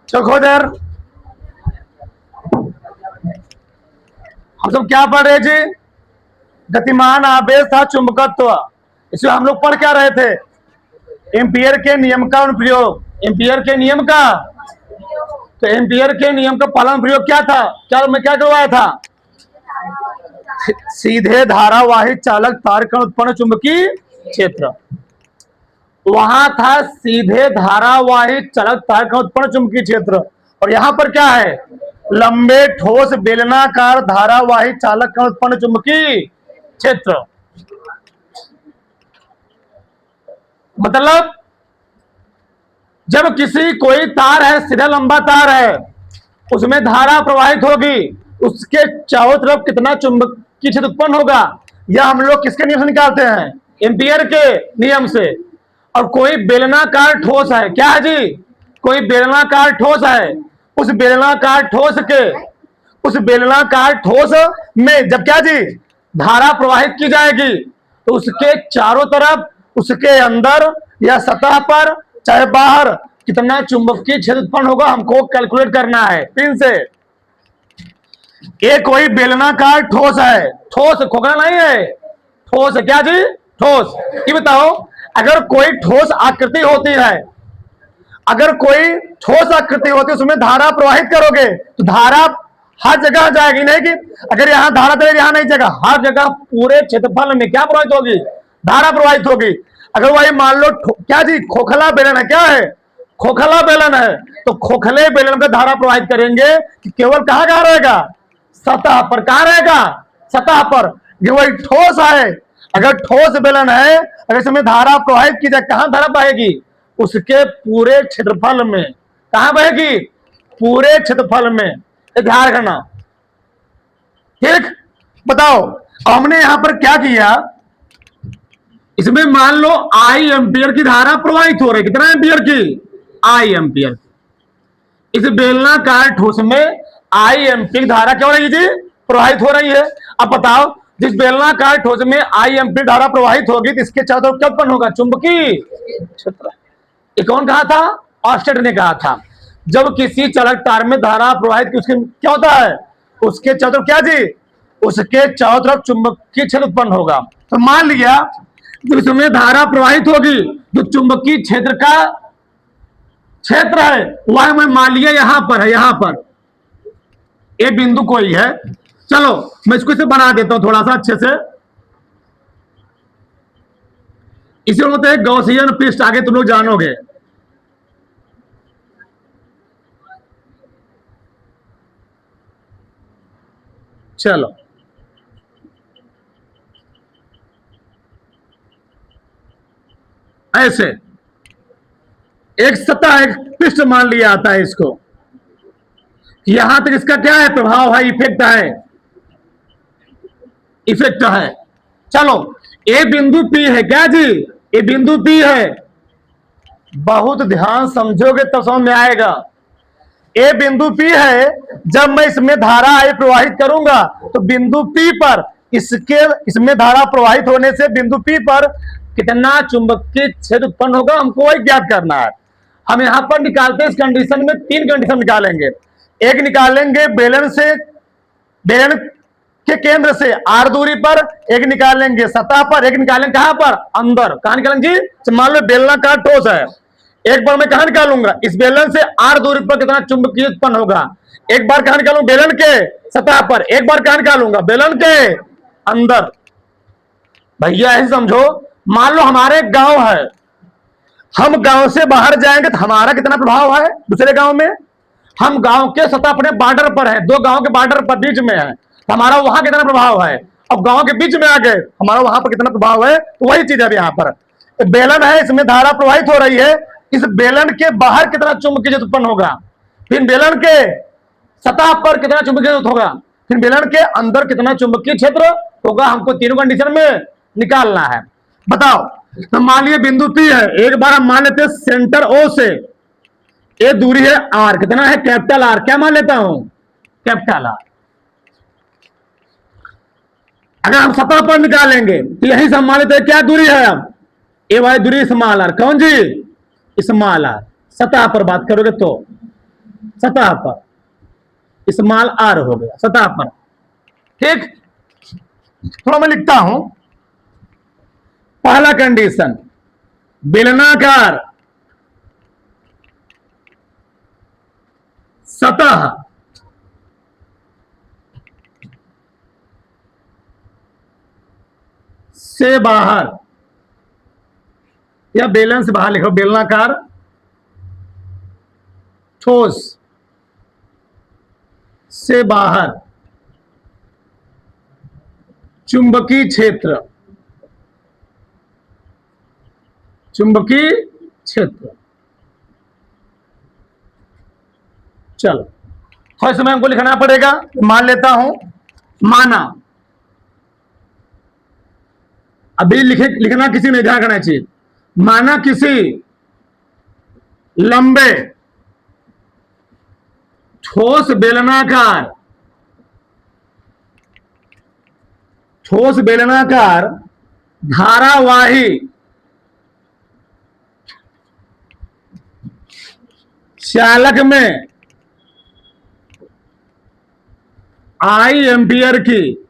चौखो देर हम सब क्या पढ़ रहे जी? गतिमान आवेश था चुंबकत्व। इसमें हम लोग पढ़ क्या रहे थे? एम्पियर के नियम का अनुप्रयोग। एम्पियर के नियम का, तो एम्पियर के नियम का पालन प्रयोग क्या था? क्या मैं क्या करवाया था? सीधे धारावाहिक चालक तार कण उत्पन्न चुंबकीय क्षेत्र। वहां था सीधे धारावाहिक चालक तार कण उत्पन्न चुंबकीय क्षेत्र, और यहां पर क्या है? लंबे ठोस बेलनाकार धारावाहिक चालक कण उत्पन्न चुंबकीय क्षेत्र। मतलब जब किसी कोई तार है, सीधा लंबा तार है, उसमें धारा प्रवाहित होगी, उसके चारों तरफ कितना चुंबकीय क्षेत्र उत्पन्न होगा, यह हम लोग किसके नियम से निकालते हैं? एम्पियर के नियम से। और कोई बेलनाकार ठोस है, क्या है जी? कोई बेलनाकार ठोस है, उस बेलनाकार ठोस में जब क्या जी धारा प्रवाहित की जाएगी, तो उसके चारों तरफ, उसके अंदर या सतह पर चाहे बाहर कितना चुंबकीय क्षेत्र उत्पन्न होगा, हमको कैलकुलेट करना है पिन से। ये कोई बेलनाकार ठोस है, ठोस खोखला नहीं है, ठोस है। क्या जी? ठोस। ये बताओ, अगर कोई ठोस आकृति होती है, अगर कोई ठोस आकृति होती है, उसमें धारा प्रवाहित करोगे तो धारा हर जगह जाएगी, नहीं कि अगर यहां धारा चलेगी यहां नहीं जाएगा, हर जगह पूरे क्षेत्रफल में क्या प्रवाहित होगी? धारा प्रवाहित होगी। अगर वही मान लो क्या जी खोखला बेलन है, क्या है? खोखला बेलन है, तो खोखले बेलन में धारा प्रवाहित करेंगे कि केवल कहां कहां रहेगा? सतह पर। कहां रहेगा? सतह पर। ये वही ठोस है, अगर ठोस बेलन है, अगर इसमें धारा प्रवाहित की जाए, कहां धारा बहेगी? उसके पूरे क्षेत्रफल में। कहां बहेगी? पूरे क्षेत्रफल में। ध्यान रखना, ठीक? बताओ, हमने यहां पर क्या किया? इसमें मान लो आई एम्पियर की धारा प्रवाहित हो रही, कितना एम्पियर की? आई एम्पियर की। इस बेलनाकार ठोस में आई एम्पियर धारा क्या हो रही है जी? प्रवाहित हो रही है। अब बताओ, जिस बेलनाकार ठोस में आई एम्पियर धारा प्रवाहित होगी, तो इसके चारों तरफ क्या उत्पन्न होगा? चुंबकीय क्षेत्र। ये कौन कहा था? ऑस्टेट ने कहा था। जब किसी चालक तार में धारा प्रवाहित की, उसके क्या होता है? उसके चारों तरफ क्या जी? उसके चारों तरफ चुंबकीय क्षेत्र उत्पन्न होगा। तो मान लिया जब इसमें धारा प्रवाहित होगी, जो चुंबकीय क्षेत्र का क्षेत्र है वह मैं मान लिया यहां पर है, यहां पर ये बिंदु कोई है। चलो मैं इसको इसे बना देता हूं थोड़ा सा अच्छे से। इसे बोलते हैं गॉसियन पृष्ठ, आगे तुम लोग जानोगे। चलो ऐसे एक सतह, एक पृष्ठ मान लिया आता है इसको। यहां तक इसका क्या है? प्रभाव है, इफेक्ट है, इफेक्ट है। चलो ये बिंदु पी है, क्या जी? ये बिंदु पी है। बहुत ध्यान समझोगे तब समझ में आएगा। ये बिंदु पी है। जब मैं इसमें धारा आई प्रवाहित करूंगा, तो बिंदु पी पर इसमें धारा प्रवाहित होने से बिंदु पी पर कितना चुंबकीय क्षेत्र उत्पन्न होगा, हमको वही ज्ञात करना है। हम यहां पर निकालते हैं, इस कंडीशन में 3 कंडीशन निकालेंगे। एक निकालेंगे बेलन से, बेलन के केंद्र से आर दूरी पर, एक निकालेंगे सतह पर, एक निकालेंगे कहां पर? अंदर। कहां निकालेंगे जी? मान लो बेलनाकार ठोस है, एक बार मैं कहां निकालूंगा? इस बेलन से आर दूरी पर कितना चुंबकीय उत्पन्न होगा। एक बार कहां निकालूंगा? बेलन के सतह पर। एक बार कहां निकालूंगा? बेलन के अंदर। भैया ऐसे समझो, मान लो हमारे गांव है, हम गांव से बाहर जाएंगे तो हमारा कितना प्रभाव है दूसरे गांव में? हम गांव के सतह अपने बॉर्डर पर है, 2 गांव के बॉर्डर पर बीच में है, हमारा वहां कितना प्रभाव है? अब गांव के बीच में आ गए, हमारा वहां पर कितना प्रभाव है? तो वही चीज है यहाँ पर। बेलन है, इसमें धारा प्रवाहित हो रही है, इस बेलन के बाहर कितना चुंबकीय क्षेत्र उत्पन्न होगा, फिर बेलन के सतह पर कितना चुंबकीय क्षेत्र होगा, फिर बेलन के अंदर कितना चुंबकीय क्षेत्र होगा, हमको तीनों कंडीशन में निकालना है। बताओ, तो मान लिया बिंदु पी है, एक बार हम मान लेते हैं सेंटर ओ से ये दूरी है आर, कितना है? Capital R. क्या मान लेता हूं? Capital R. अगर हम सतह पर निकालेंगे तो यही से हम मान लेते हैं क्या दूरी है? अब ए वाई दूरी स्मॉल आर। कौन जी? Small are. सतह पर बात करोगे तो सतह पर, स्मॉल आर हो गया सतह पर। ठीक, थोड़ा मैं लिखता हूं। पहला कंडीशन, बेलनाकार सतह से बाहर, या बेलन से बाहर लिखो, बेलनाकार ठोस से बाहर चुंबकीय क्षेत्र, चुंबकीय क्षेत्र। चलो थोड़ा समय हमको लिखना पड़ेगा, मान लेता हूं। माना, अभी लिखना किसी ने ध्यान करना चाहिए। माना किसी लंबे ठोस बेलनाकार धारावाही चालक में आई एम्पियर की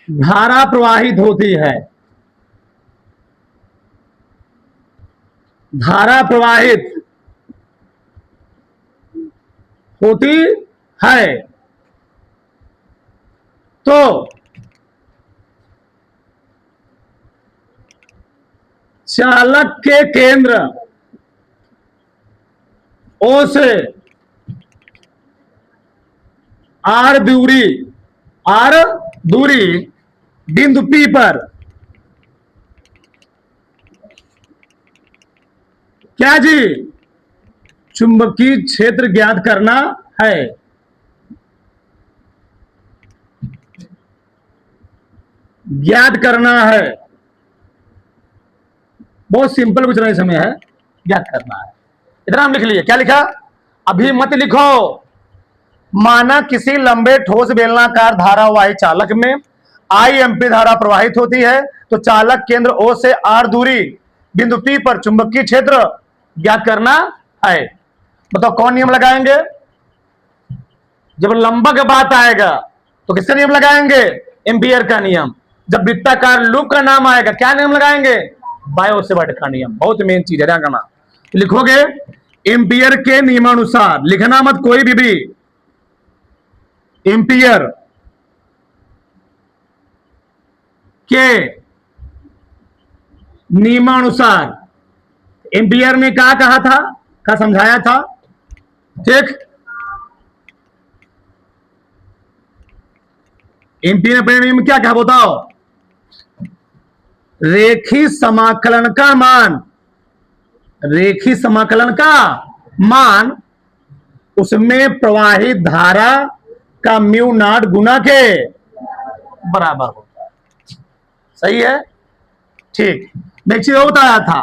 धारा प्रवाहित होती है, धारा प्रवाहित होती है, तो चालक के केंद्र ओ से आर दूरी बिंदु P पर क्या जी, चुंबकीय क्षेत्र ज्ञात करना है। ज्ञात करना है, बहुत सिंपल कुछ नहीं समय है, ज्ञात करना है। इतना हम लिख लिए। क्या लिखा? अभी मत लिखो। माना किसी लंबे ठोस बेलनाकार धारावाही चालक में आई एम्पी धारा प्रवाहित होती है, तो चालक केंद्र ओ से आर दूरी बिंदु P पर चुंबकीय क्षेत्र ज्ञात करना है। बताओ कौन नियम लगाएंगे? जब लंबा का बात आएगा तो किसका नियम लगाएंगे? एम्पियर का नियम। जब वृत्ताकार लूप का नाम आएगा क्या नियम लगाएंगे? बायो सेवर्ट का नियम। बहुत मेन चीज है, ध्यान करना। लिखोगे एम्पियर के नियमानुसार, लिखना मत कोई भी एम्पियर के नियमानुसार। एम्पियर ने क्या कहा था, क्या समझाया था? ठीक, एम्पियर ने अपने नियम क्या क्या बताओ? रेखी समाकलन का मान, रेखी समाकलन का मान उसमें प्रवाहित धारा का म्यू नॉट गुना के बराबर होता है। सही है? ठीक। नेक्स्ट चीज बताया था,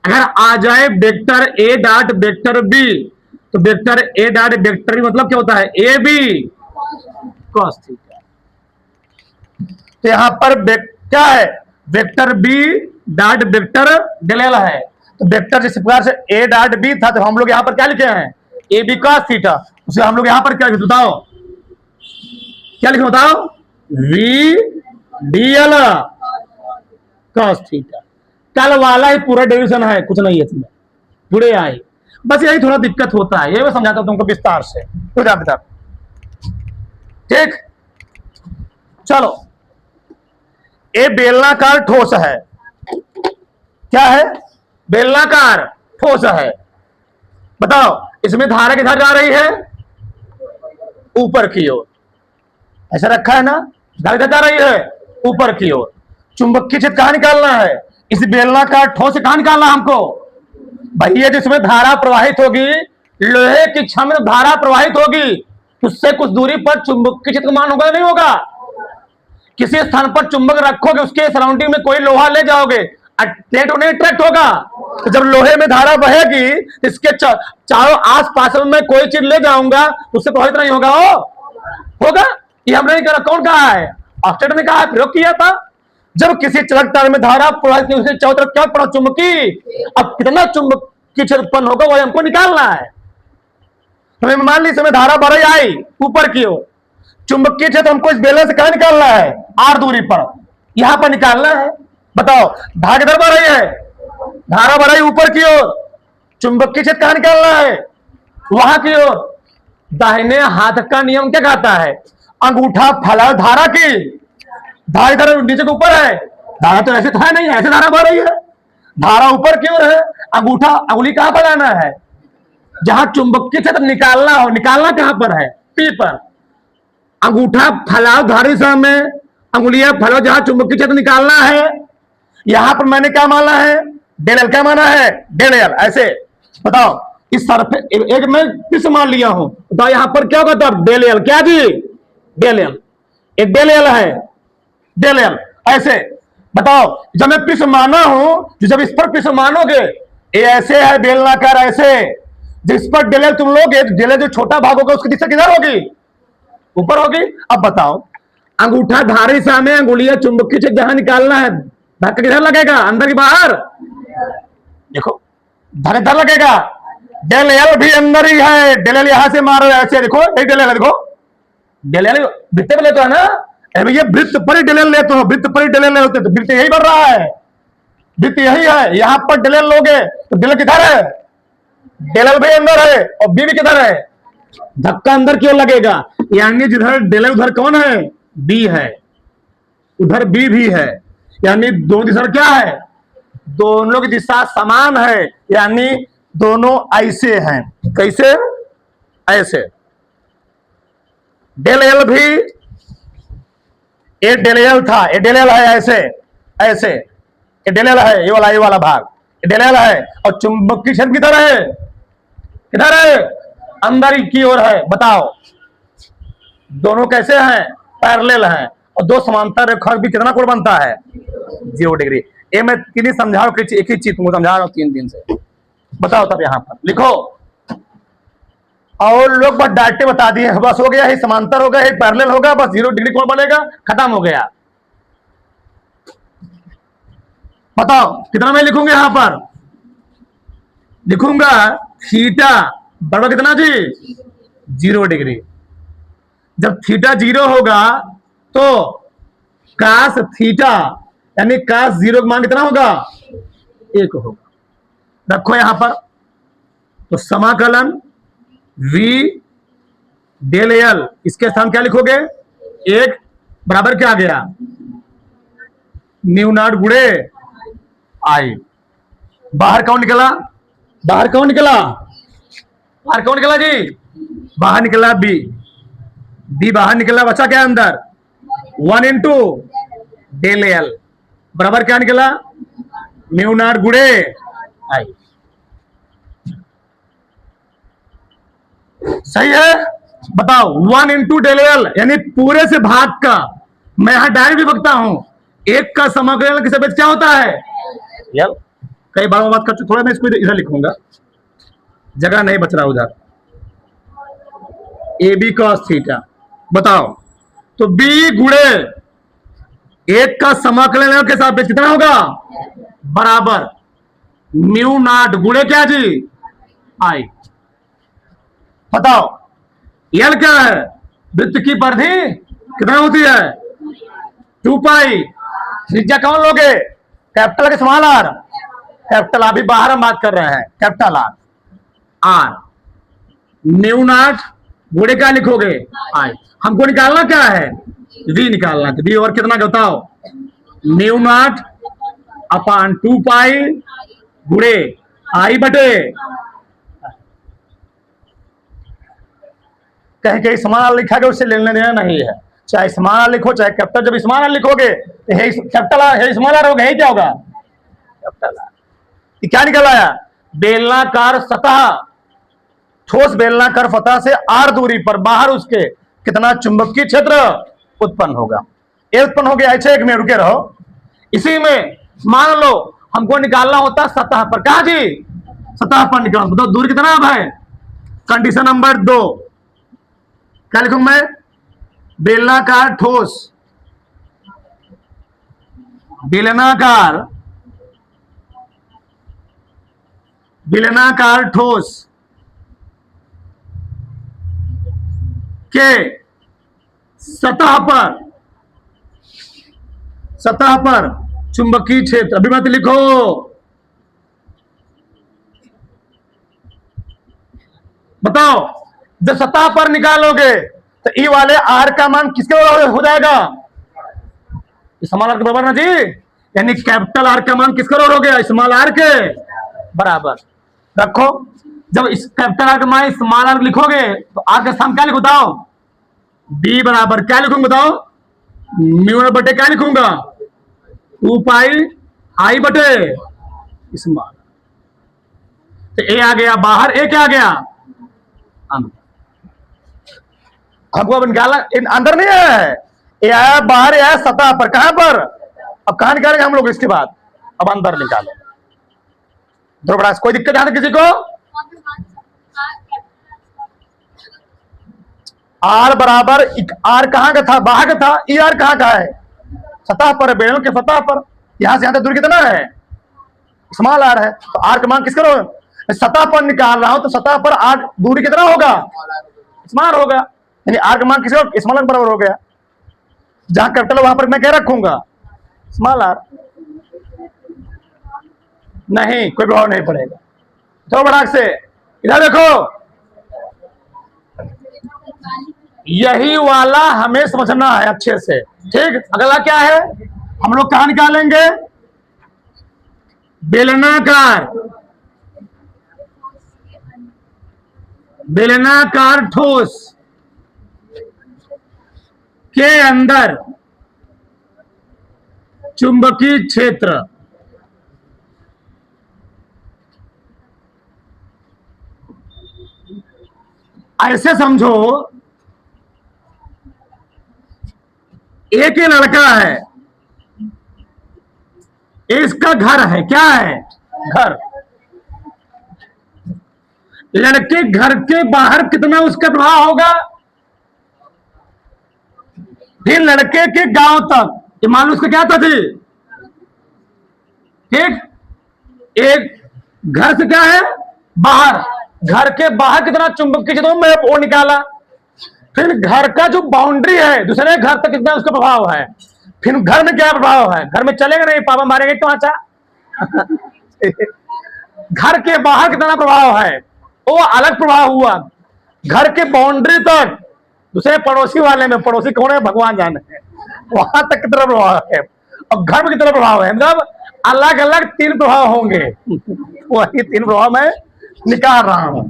अगर आ जाए vector A dot vector B, तो vector A dot vector B मतलब क्या होता है? A B cos theta. तो यहां पर क्या है? Vector B dot vector del L है। तो वेक्टर जिस प्रकार से ए डॉट बी था, तो हम लोग यहां पर क्या लिखे हैं? A B cos theta. उसे हम लोग यहां पर क्या लिखे बताओ? क्या लिखे बताओ? V d l cos theta. कल वाला ही पूरा डेरिवेशन है, कुछ नहीं है इसमें, जुड़े आए। बस यही थोड़ा दिक्कत होता है, ये मैं समझाता हूं तुमको विस्तार से। तो जाते ठीक, चलो। ये बेलनाकार ठोस है। क्या है? बेलनाकार ठोस है। बताओ इसमें धारा किधर जा रही है? ऊपर की ओर। ऐसा रखा है ना, धारा किधर जा रही है? ऊपर की ओर। चुंबकीय क्षेत्र कहां निकालना है? इस बेलनाकार ठोस से कहां निकालना है हमको? भैया जिसमें धारा प्रवाहित होगी, लोहे की छड़ में धारा प्रवाहित होगी, उससे कुछ दूरी पर चुंबकीय क्षेत्र का मान होगा नहीं होगा? किसी स्थान पर चुंबक रखोगे, उसके सराउंडिंग में कोई लोहा ले जाओगे, प्लेट उन्हें अट्रैक्ट होगा। तो जब लोहे में धारा बहेगी, इसके चारों आस पास में कोई चीज ले जाऊंगा, उससे प्रभावित नहीं होगा। होगा? ये हमने नहीं करा, कौन कहा है? ऑस्टेड ने कहा है, प्रयोग किया था। जब किसी चलक तार में धारा प्रवाहित की उसके चारों तरफ क्या पड़ा, चुंबकी। अब कितना चुंबकीय क्षेत्र उत्पन्न होगा वो हमको निकालना है। हमें मान ली समय धारा बढ़ आई ऊपर की ओर, चुंबकीय क्षेत्र हमको इस बेलन से कहां निकालना है, आर दूरी पर, यहां पर निकालना है। बताओ धारा किधर बढ़ रही है, धारा बढ़ रही ऊपर की ओर, चुंबकीय क्षेत्र कहां निकालना है, वहां की ओर। दाहिने हाथ का नियम क्या कहता है, अंगूठा फैलाओ धारा की, धारा इधर नीचे के ऊपर है, धारा तो ऐसे तो है नहीं, ऐसे धारा बढ़ रही है, धारा ऊपर की ओर है, अंगूठा अंगुली कहां पर लाना है, जहां चुंबकीय क्षेत्र निकालना हो, निकालना कहां पर है, पी पर। अंगूठा फैलाओ धारा दिशा में, अंगुलियां फैलाओ जहां चुंबकीय क्षेत्र निकालना है। यहां पर मैंने क्या माना है, डेल एल, क्या माना है, डेल एल। ऐसे बताओ इस सरफे एक मैं किस मान लिया हूं, बताओ यहां पर क्या होगा, तब डेल एल, क्या जी, डेल एल, एक डेल एल है, डेल एल। ऐसे बताओ जब मैं पिस माना हूं, तो जब इस पर पिस मानोगे, ये ऐसे है बेलनाकार, ऐसे जिस पर डेल एल तुम लोगे, डेल एल जो छोटा भाग होगा उसकी दिशा किधर होगी, ऊपर होगी। अब बताओ अंगूठा धारी दिशा में, अंगुलियां चुंबकीय क्षेत्र जहां निकालना है, धक्का किधर लगेगा, अंदर की बाहर, देखो धक्का इधर लगेगा, डेल एल भी अंदर ही है, डेल एल यहां से मारो ऐसे, देखो एक डेल एल, देखो डेल एल वृत्त पे लेते हो ना, ये वृत्त पर ही डेल एल लेते हो, वृत्त पर ही डेल एल होते, तो वृत्त यही बढ़ रहा है, वृत्त यही है, यहां पर डेल एल लोगे तो डेल एल किधर है, डेल एल भी अंदर है और बी भी किधर है, धक्का अंदर क्यों लगेगा, यानी जिधर डेल एल उधर कौन है, बी है, उधर बी भी है, यानी दोनों दिशा क्या है, दोनों की दिशा समान है, यानी दोनों ऐसे हैं, कैसे, ऐसे। डेल एल भी, ये डेल एल था, ये डेल एल है, ऐसे ऐसे, ये डेल एल है, ये वाला भाग, ये डेल एल है, और चुंबकीय क्षेत्र किधर है, किधर है, अंदर की ओर है। बताओ दोनों कैसे हैं, पैरेलल हैं, और दो समांतर रेखा भी कितना कोण बनता है, 0 डिग्री। ये मैं तीन समझा रहा हूं, एक ही चीज तुमको समझा रहा हूं 3 दिन से। बताओ तब यहां पर लिखो, और लोग बस डायरेक्ट बता दिए, बस हो गया, ही समांतर होगा, ही पैरेलल होगा, बस 0 डिग्री कोण बनेगा, खत्म हो गया। बताओ कितना मैं लिखूंगा, यहां पर लिखूंगा थीटा बराबर कितना जी, 0 डिग्री। जब थीटा 0 होगा तो कास थीटा यानी कास 0 का मान कितना होगा, 1 होगा। रखो यहां पर, तो समाकलन v डेल एल, इसके स्थान क्या लिखोगे, 1 बराबर क्या आ गया, न्यू नॉट गुणे आई। बाहर कौन निकला, बाहर कौन निकला, बाहर कौन निकला जी, बाहर निकला बी, बी बाहर निकला, बचा क्या अंदर, 1 इंटू डेल एल बराबर क्या निकला, म्यू नॉट गुणे आई। सही है। बताओ 1 इंटू डेल एल यानी पूरे से भाग का, मैं यहां डायरेक्ट भी बकता हूं, एक का समाकलन किस क्या होता है, यल। कई बार बात कर चुके, थोड़ा मैं इसको इधर लिखूंगा, जगह नहीं बच रहा उधर, ए बी कॉस थीटा। बताओ तो बी गुणे 1 का समाकलन के साथ कितना होगा, बराबर म्यू नॉट गुणे क्या जी, आई। बताओ यल क्या है, वृत्त की परिधि कितना होती है, 2 पाई। त्रिज्या कौन लोगे, कैपिटल के स्मॉल आर, कैपिटल अभी बाहर हम बात कर रहे हैं, capital r, r mu naught गुणे क्या लिखोगे, आई। हमको निकालना क्या है, वी निकालना है, वी और कितना बताओ, म्यू नॉट अपॉन 2 पाई गुणे आई बटे, कहीं कहीं समान लिखा गया उससे लेने देना नहीं है, चाहे समान लिखो चाहे कैपिटल, जब समान लिखोगे तो कैपिटल है स्मॉल आर होगा, क्या होगा, कैपिटल आर। क्या निकल आया, बेलनाकार सतह, ठोस बेलनाकार सतह से आर दूरी पर बाहर उसके कितना चुंबकीय क्षेत्र उत्पन्न होगा, ये उत्पन्न हो गया। अच्छा 1 मिनट रुके रहो, इसी में मान लो हमको निकालना होता सतह पर, कहा जी, सतह पर निकालना, तो दूरी कितना अब है, कंडीशन नंबर 2 क्या लिखूं मैं, बेलनाकार ठोस बेलनाकार बेलनाकार ठोस के सतह पर चुंबकीय क्षेत्र, अभी मत लिखो, बताओ। जब सतह पर निकालोगे तो ई वाले आर का मान किसके बराबर हो जाएगा? स्मॉल आर के बराबर ना जी, यानी कैपिटल आर का मान किसके बराबर हो गया? स्मॉल आर के बराबर। रखो, जब इस कैपिटल आर का मान स्मॉल आर लिखोगे तो आर का स्थान क्या लिखो बताओ? बी बराबर क्या लिखूंगा बताओ? म्यू बटे क्या लिखूंगा? 2 पाई आई बटे स्मॉल। तो ए आ गया बाहर, ए क्या आ गया? अंदर। हमको अब निकालना, अंदर नहीं है, ये आया बाहर, आया सतह पर। कहां पर? अब कहां निकालेंगे हम लोग इसके बाद? अब अंदर निकालेंगे। ध्रुवराज, कोई दिक्कत यहां किसी को? आर बराबर, आर कहां का था? बाहर का था। ई आर कहां का है? सतह पर, बेलन के सतह पर। यहां से यहां तक दूरी कितना है? स्मॉल आर है। तो आर का मान किसका होगा? सतह पर निकाल रहा हूं तो सतह पर आर दूरी कितना होगा? स्मॉल होगा, यानी आर का मान किसका? स्मॉल आर बराबर हो गया। जहां कैपिटल वहां पर मैं क्या रखूंगा? Small r. नहीं, कोई प्रभाव नहीं पड़ेगा। तो बड़ा से इधर देखो, यही वाला हमें समझना है अच्छे से, ठीक। अगला क्या है? हम लोग कहां निकालेंगे? बेलनाकार ठोस के अंदर चुंबकीय क्षेत्र। ऐसे समझो, एक ही लड़का है, इसका घर है, क्या है? घर। लड़के घर के बाहर कितना उसका प्रभाव होगा? फिर लड़के के गांव तक, ये मान लो उसका क्या था जी? ठीक, एक घर से क्या है? बाहर। घर के बाहर कितना चुंबकीय क्षेत्र मैं वो निकाला। फिर घर का जो बाउंड्री है दूसरे घर तक कितना उसका प्रभाव है। फिर घर में क्या प्रभाव है? घर में चलेगा नहीं, पापा मारेंगे तो आचा। घर के बाहर कितना प्रभाव है वो अलग प्रभाव हुआ। घर के बाउंड्री तक, दूसरे पड़ोसी वाले में, पड़ोसी कौन है भगवान जाने, वहां तक कितना प्रभाव है, और घर में कितना प्रभाव है। मतलब अलग अलग 3 प्रभाव होंगे। वही 3 प्रभाव मैं निकाल रहा हूं,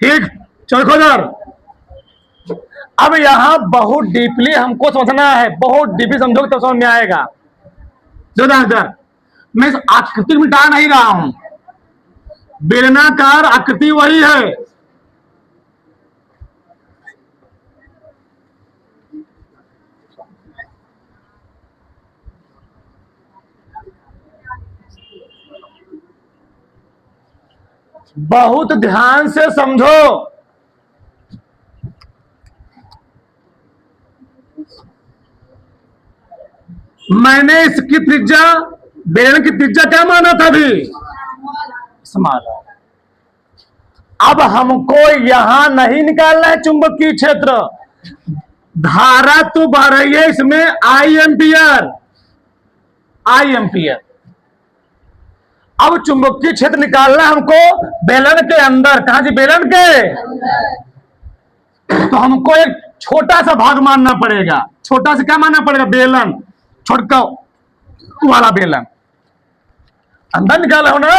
ठीक। चौखोदर, अब यहां बहुत डीपली हमको समझना है, बहुत डीपली समझोगे तो समझ में आएगा। जो मैं इस आकृति मिटा नहीं रहा हूं, बेलनाकार आकृति वही है। बहुत ध्यान से समझो। मैंने इसकी त्रिज्या, बेलन की त्रिज्या क्या माना था अभी? स्मॉल। अब हमको यहां नहीं निकालना है चुंबकीय क्षेत्र। धारा तो बह रही है इसमें आई एम्पियर, आई एम्पियर। अब चुंबकीय क्षेत्र निकालना हमको बेलन के अंदर। कहां जी? बेलन के। तो हमको एक छोटा सा भाग मानना पड़ेगा। छोटा सा क्या मानना पड़ेगा? बेलन, छोटा वाला बेलन। अंदर निकाला हो ना,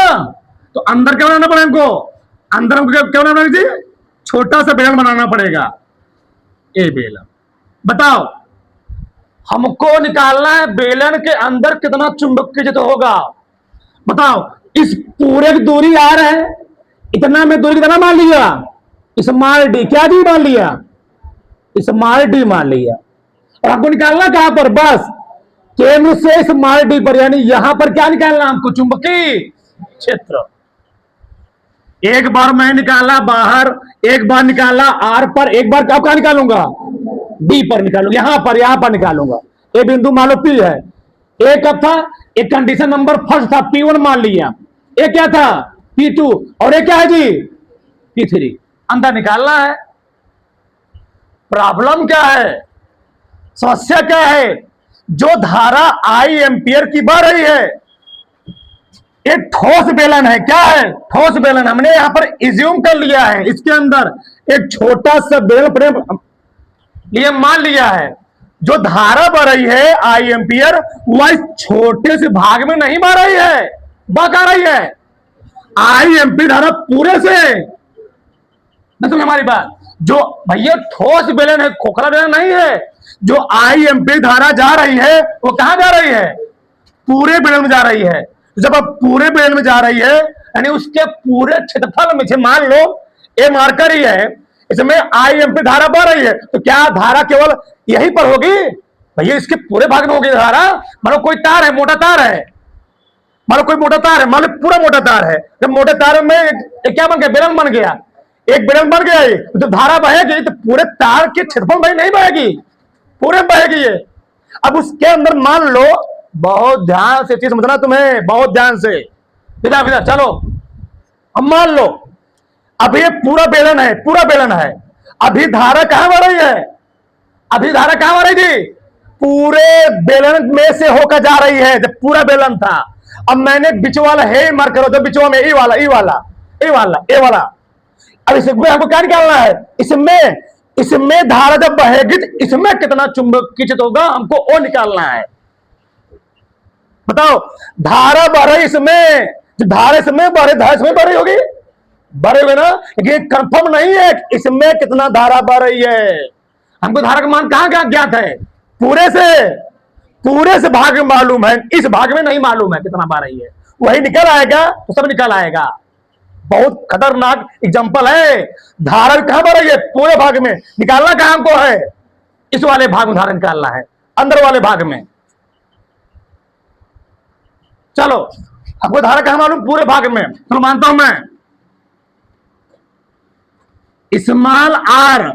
तो अंदर क्या बनाना पड़ेगा हमको? अंदर हमको क्या बनाना जी? छोटा सा बेलन बनाना पड़ेगा। ए बेलन। बताओ, हमको निकालना है बेलन के अंदर कितना चुंबकीय क्षेत्र होगा। बताओ, इस पूरे की दूरी आर है, इतना में दूरी कितना मान लिया? Small D. क्या डी मान लिया? स्मॉल डी मान लिया। और हमको निकालना कहां पर? बस केंद्र से स्मॉल डी पर, यानी यहां पर क्या निकालना हमको? चुंबकीय क्षेत्र। एक बार मैं निकाला बाहर, एक बार निकाला आर पर, एक बार कब कहां निकालूंगा? डी पर निकालूंगा। यहां पर निकालूंगा। ए बिंदु मान लो पी है, ए कब था? एक कंडीशन नंबर फर्स्ट था P1 मान लिया, एक क्या था P2, और एक क्या है जी P3। अंदर निकालना है। प्रॉब्लम क्या है, समस्या क्या है, जो धारा I एम्पियर की बह रही है, एक ठोस बेलन है। क्या है, ठोस बेलन। हमने यहां पर इज्यूम कर लिया है, इसके अंदर एक छोटा सा बेलन लिए मान लिया है। जो धारा बह रही है I एम्पियर, वह इस छोटे से भाग में नहीं बह रही है, बह कहां रही है, I एम्पियर धारा पूरे से। न सुन हमारी बात, जो भैया ठोस बेलन है, खोखला बेलन नहीं है। जो I एम्पियर धारा जा रही है वो कहां जा रही है, पूरे बेलन में जा रही है। जब अब पूरे बेलन में जा रही है, यानी उसके पूरे क्षेत्रफल में से, मान लो ए मार्कर ही है, इसमें I एम्पियर धारा बह रही है, तो क्या धारा केवल यहीं पर होगी, भैया इसके पूरे भाग में होगी धारा। मान लो कोई तार है, मोटा तार है, मान लो कोई मोटा तार है, मान लो पूरा मोटा तार है। जब मोटे तार में एक क्या बन गया, बेलन बन गया, एक बेलन बन गया, तो धारा बहेगी तो पूरे तार के क्षेत्रफल में नहीं बहेगी, पूरे में बहेगी ये। अब उसके अंदर मान लो, बहुत ध्यान से चीज समझना तुम्हें, बहुत ध्यान से, सीधा चलो। अब मान लो अभी ये पूरा बेलन है, पूरा बेलन है, अभी धारा कहां बढ़ रही है, अभी धारा कहां बढ़ रही थी, पूरे बेलन में से होकर जा रही है। जब पूरा बेलन था, अब मैंने बीच वाला है मार्क करो, तो बीच में ए वाला, ए वाला, ए वाला, ए वाला। अब इसमें हमको क्या निकालना है, इसमें धारा जब बहेगी तो इसमें कितना चुंबकीय क्षेत्र होगा, हमको वो निकालना है। बताओ, धारा बढ़ रही इसमें, जो धारा इसमें बढ़ रही, धारा इसमें बढ़ रही होगी, बढ़े हुए ना, ये कंफर्म नहीं है इसमें कितना धारा बढ़ रही है। हमको धारा का मान कहां कहां ज्ञात है, पूरे से भाग में मालूम है, इस भाग में नहीं मालूम है कितना बढ़ रही है। वही निकल आएगा तो सब निकल आएगा। बहुत खतरनाक एग्जांपल है। धारा कहां बढ़ रही है, पूरे भाग में। निकालना कहां हमको है, इस वाले भाग में धारा निकालना है, अंदर वाले भाग में। चलो, आपको धारा कहां मालूम, पूरे भाग में, तो मानता हूं मैं। स्मॉल आर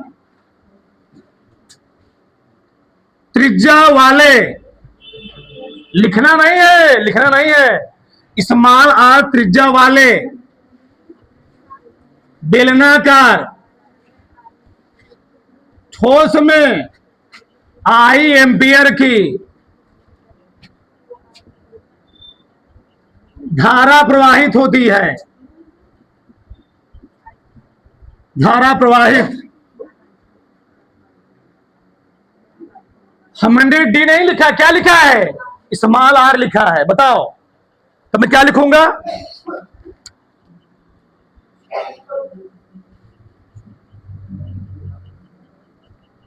त्रिज्या वाले, लिखना नहीं है, लिखना नहीं है, स्मॉल आर त्रिज्या वाले बेलनाकार ठोस में I एम्पियर की धारा प्रवाहित होती है, धारा प्रवाहित। हमने डी नहीं लिखा, क्या लिखा है, स्मॉल आर लिखा है। बताओ तो मैं क्या लिखूंगा,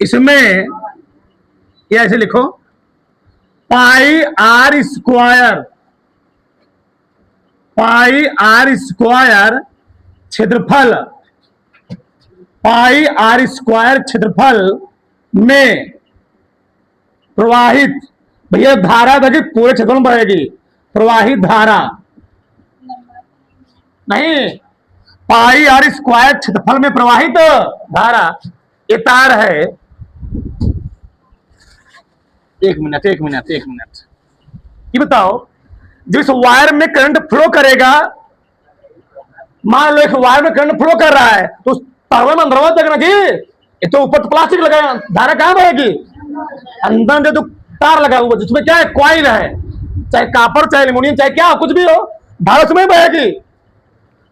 इसमें ये ऐसे लिखो, pi R square, pi R square क्षेत्रफल, पाई आर स्क्वायर क्षेत्रफल में प्रवाहित, भैया धारा बहेगी पूरे क्षेत्रफल में बहेगी, प्रवाहित धारा नहीं, पाई आर स्क्वायर क्षेत्रफल में प्रवाहित धारा। ये तार है, एक मिनट, ये बताओ, जिस वायर में करंट फ्लो करेगा, मान लो एक वायर में करंट फ्लो कर रहा है, तो उस तार में अंदर देखना जी, ये तो ऊपर तो प्लास्टिक लगाया, धारा कहां बहेगी, अंदर जो तार लगा हुआ जिसमें क्या है, कॉइल है, चाहे कापर, चाहे एल्यूमिनियम, चाहे क्या कुछ भी हो, धारा उसमें बहेगी।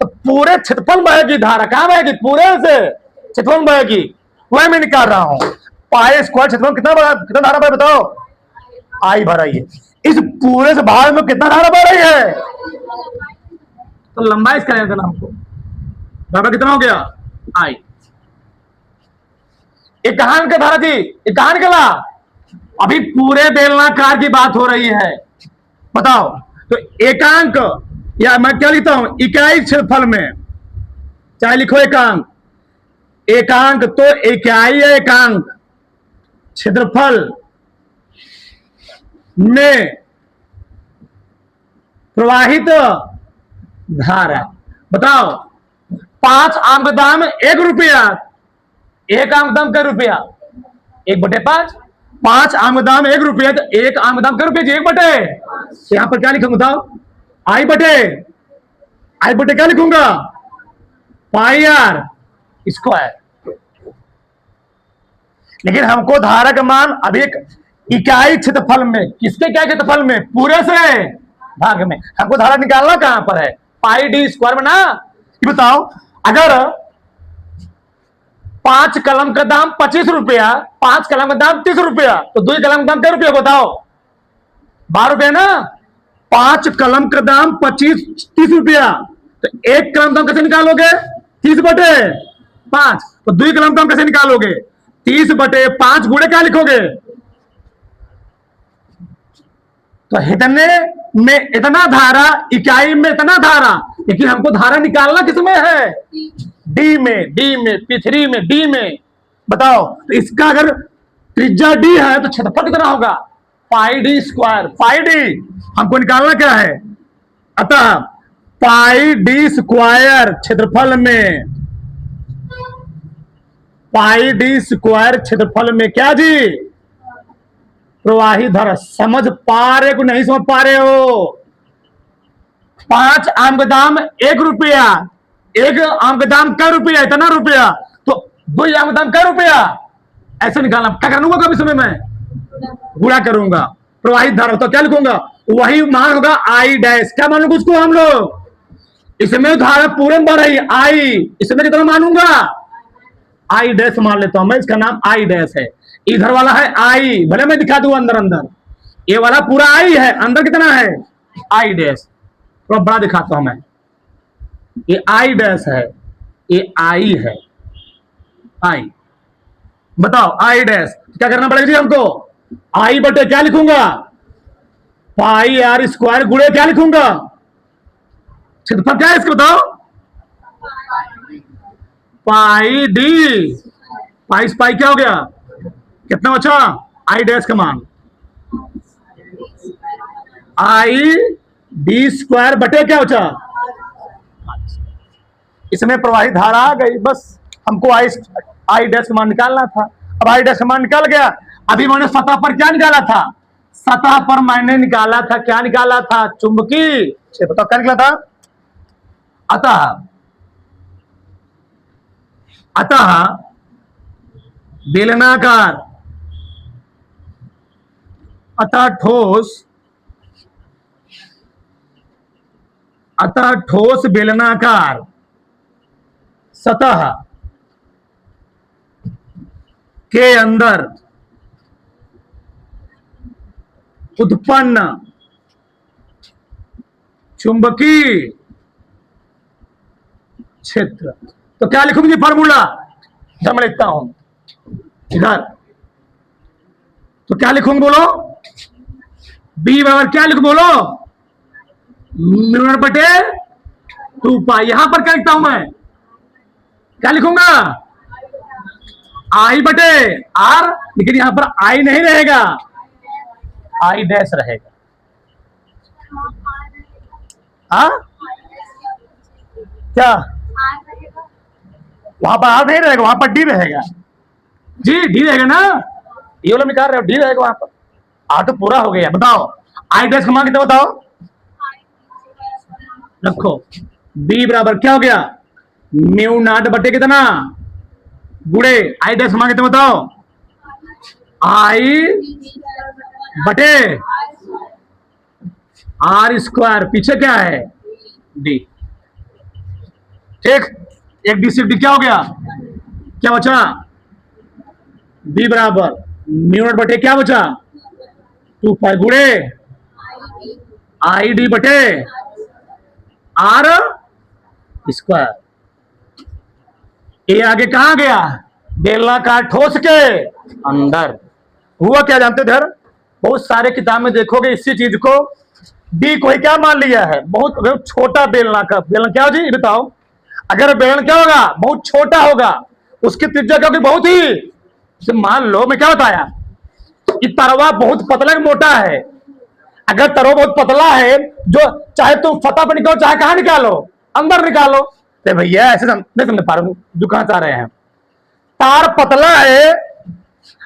तो पूरे क्षेत्रफल बहेगी धारा, कहां बहेगी, पूरे से क्षेत्रफल बहेगी। वह मैं निकाल रहा हूं, पाई स्क्वायर क्षेत्रफल कितना धारा बह, बताओ, आई भर रही है। इस पूरे से भाग में कितना धारा बह रही है, तो लंबाई इसका लेना हमको, धारा कितना हो गया, आई। एक कहां निकला धारा जी, एक कहां निकला, अभी पूरे बेलनाकार की बात हो रही है। बताओ, तो एकांक, या मैं क्या लिखता हूं, इकाई क्षेत्रफल में, चाहे लिखो एकांक, एकांक तो इकाई है, एकांक क्षेत्रफल में प्रवाहित धारा। बताओ, 5 आम का दाम 1 रुपया, 1 आम का दाम क्या रुपया, 1/5, 5 आम का दाम 1 रुपया, तो 1 आम का दाम क्या रुपये जी? 1 बटे, यहां पर क्या लिखूंगा बताओ? आई बटे क्या लिखूंगा? पाई आर स्क्वायर। लेकिन हमको धारा का मान अभी एक इकाई क्षेत्रफल में, किसके क्या क्षेत्रफल में? पूरे से भाग में। हमको धारा निकालना कहां पर है? पाई डी स्क्वायर में ना। ये बताओ, अगर 5 कलम का दाम 25 रुपया, 5 कलम का दाम 30 रुपया, तो 2 कलम का दाम क्या रुपया बताओ? 12 रुपया ना। 5 कलम का दाम 25-30 रुपया, तो 1 कलम दाम कैसे निकालोगे? 30 बटे 5। तो 2 कलम दाम कैसे निकालोगे? 30 बटे 5 गुणे क्या लिखोगे? तो इतने में इतना धारा, इकाई में इतना धारा, लेकिन हमको धारा निकालना किसमें है? डी में, पृथ्वी में, डी में। बताओ, तो इसका अगर त्रिज्या डी है तो क्षेत्रफल कितना होगा? पाई डी स्क्वायर। पाई डी हमको निकालना क्या है? अतः पाई डी स्क्वायर क्षेत्रफल में, पाई डी स्क्वायर क्षेत्रफल में क्या जी? प्रवाही धारा। समझ पा रहे को नहीं समझ पा रहे हो? 5 आम का दाम 1 रुपया, 1 आम का दाम क्या रुपया? इतना रुपया, तो 2 आम का दाम क्या रुपया? ऐसे निकालना। क्या करूंगा कभी समय में? गुणा करूंगा। प्रवाहित धारा तो क्या लिखूंगा? वही मान होगा आई डैश। क्या मानूंगा उसको हम लोग? इसमें धारा पूरे में बढ़ रही है आई, इसमें कितना मानूंगा? आई डैश मान लेता हूं मैं, इसका नाम आई डैश है। इधर वाला है आई, भले मैं दिखा दूं अंदर अंदर, ये वाला पूरा आई है, अंदर कितना है? I dash. थोड़ा बड़ा दिखाता हूं मैं। ये आई डैश है, ये आई है, आई। बताओ आई डैश क्या करना पड़ेगा जी हमको? आई बटे क्या लिखूंगा? पाई आर स्क्वायर गुणे क्या लिखूंगा? क्षेत्रफल क्या है इसको बताओ? पाई डी। पाई पाई क्या हो गया? कितना बचा? आई डैश का मान आई डी स्क्वायर बटे क्या बचा? इसमें प्रवाहित धारा आ गई। बस हमको आई डैश का मान निकालना था। अब आई डैश का मान निकल गया। अभी मैंने सतह पर क्या निकाला था? सतह पर मैंने निकाला था, क्या निकाला था? चुंबकीय क्षेत्र। बताओ क्या निकला था? अतः बेलनाकार, अतः ठोस बेलनाकार सतह के अंदर उत्पन्न चुंबकीय क्षेत्र। तो क्या लिखूंगी फॉर्मूला? जब मैं लिखता हूं इधर, तो क्या लिखूंगी बोलो? बी बराबर क्या लिखूं बोलो? म्यू बटे 2 पाई। यहां पर क्या लिखता हूं मैं? क्या लिखूंगा? आई बटे आर, लेकिन यहां पर आई नहीं रहेगा, आई डैश रहेगा। हाँ क्या? वहां पर आर नहीं रहेगा, वहां पर डी रहेगा जी। डी रहेगा ना, ये वाला निकाल रहे हो, डी रहेगा वहां पर। आर तो पूरा हो गया। बताओ आई डैश का मान कितना बताओ? रखो बी बराबर क्या हो गया? म्यू नॉट बटे कितना गुणे आई डैश का मान कितना बताओ? आई बटे आर स्क्वायर, पीछे क्या है? डी। ठीक, एक डी से डी क्या हो गया? क्या बचा? बी बराबर म्यू नॉट बटे क्या बचा? 2 पाई गुणे आई डी बटे आर स्क्वायर। ये आगे कहां गया? बेलनाकार ठोस के अंदर। हुआ क्या जानते इधर? बहुत सारे किताब में देखोगे इसी चीज को, डी को ही क्या मान लिया है? बहुत छोटा बेलनाकार। बेलन क्या हो जी? बताओ, अगर बेलन क्या होगा? बहुत छोटा होगा, उसकी त्रिज्या क्या होगी? बहुत ही। मान लो मैं क्या बताया, कि तरवा बहुत पतला मोटा है। अगर तरवा बहुत पतला है, जो चाहे तुम फतह पर निकालो, चाहे कहां निकालो, अंदर निकालो। तो भैया ऐसे नहीं समझ पा रहे जो कहां चाह रहे हैं। तार पतला है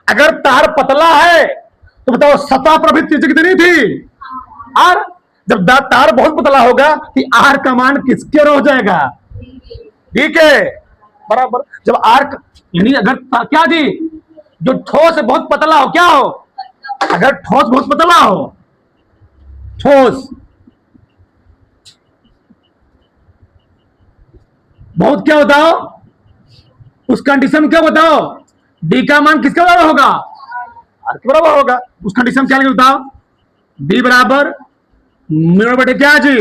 अगर तार पतला है तो बताओ सतह पर भी त्रिज्या कितनी थी, आर। जब तार बहुत पतला होगा कि आर का मान किसके ओर हो जाएगा, ठीक है, बराबर। जब आर यानी अगर क्या जी, जो ठोस बहुत पतला हो, क्या हो, अगर ठोस बहुत पतला हो, ठोस बहुत क्या बताओ, उस कंडीशन क्या बताओ, डी का मान किसके बराबर होगा, आर के बराबर होगा। उस कंडीशन क्या बताओ, डी बराबर म्यू बटे क्या जी,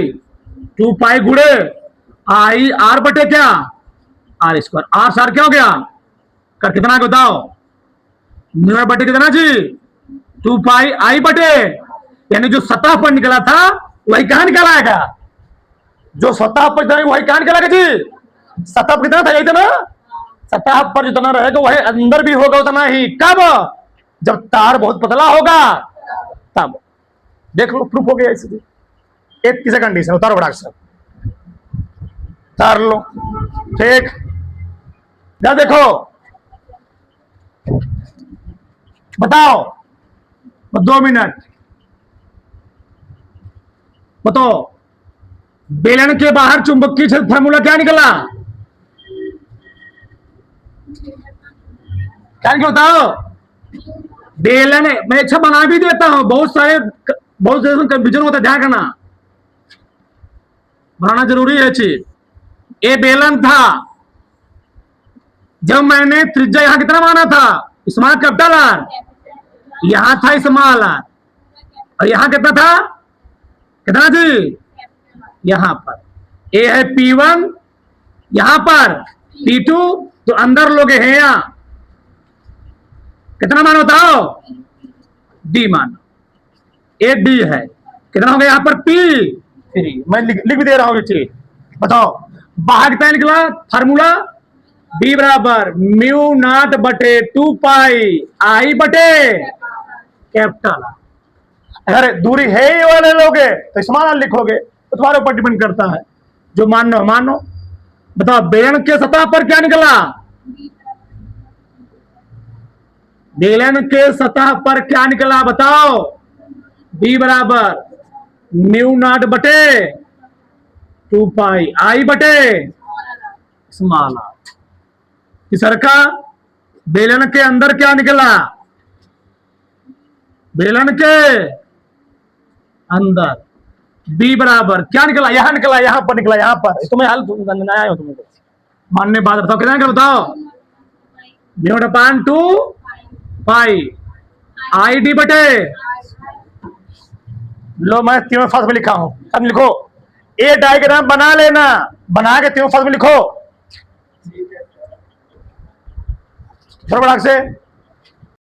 2 पाई गुड़े आई आर बटे क्या, आर स्क्वायर। आर सार क्या हो गया, कर कितना बताओ, म्यू बटे कितना जी, 2 पाई आई बटे, यानी जो सतह पर निकला था वही कहां निकल आएगा, जो सतह पर वही कहां निकलेगा जी, सतह पर कितना था, यही था ना, सतह पर जितना रहेगा वही अंदर भी होगा उतना ही। कब, जब तार बहुत पतला होगा तब। देख लो प्रूफ हो गया इसलिए। एक तीसरा कंडीशन, उतारो बड़ा अक्षर, उतार लो, ठीक। क्या देखो, बताओ, 2 मिनट बताओ, बेलन के बाहर चुंबकीय क्षेत्र फार्मूला क्या निकला, क्या निकला बताओ। बेलन मैं अच्छा बना भी देता हूं, बहुत सारे कंफ्यूजन होता है, ध्यान करना, बनाना जरूरी है चीज। ये बेलन था, जब मैंने त्रिज्या यहां कितना माना था, स्मॉल कैपिटल आर, यहां था स्मॉल आर, और यहां कितना था, कितना जी, यहां पर ए है P1, यहां पर P2, तो अंदर लोग हैं यहां कितना मान बताओ, डी मान, ए डी है, कितना हो गया यहां पर P3, मैं लिख भी दे रहा हूं चीज। बताओ बाहर कितना निकला फार्मूला, बी बराबर म्यू नॉट बटे 2 पाई आई बटे कैपिटल। अगर दूरी है ये वाले लोगे तो समान लिखोगे, तो तुम्हारे ऊपर डिपेंड करता है, जो मानो मानो। बताओ बेलन के सतह पर क्या निकला, बेलन के सतह पर क्या निकला बताओ, बी बराबर म्यू नॉट बटे 2 पाई आई बटे स्मॉल आर। तीसरा का बेलन के अंदर क्या निकला, बेलन के अंदर बी बराबर क्या निकला, यहां निकला, यहां पर निकला, यहां पर, तुम्हें हल आया हो तुमको मानने बाद बताओ कितना निकला बताओ, mu upon 2 pi I D बटे, लो मैं तीनों फास में लिखा हूं, अब लिखो, ए डायग्राम बना लेना, बना के तीनों फास में लिखो बड़ा से।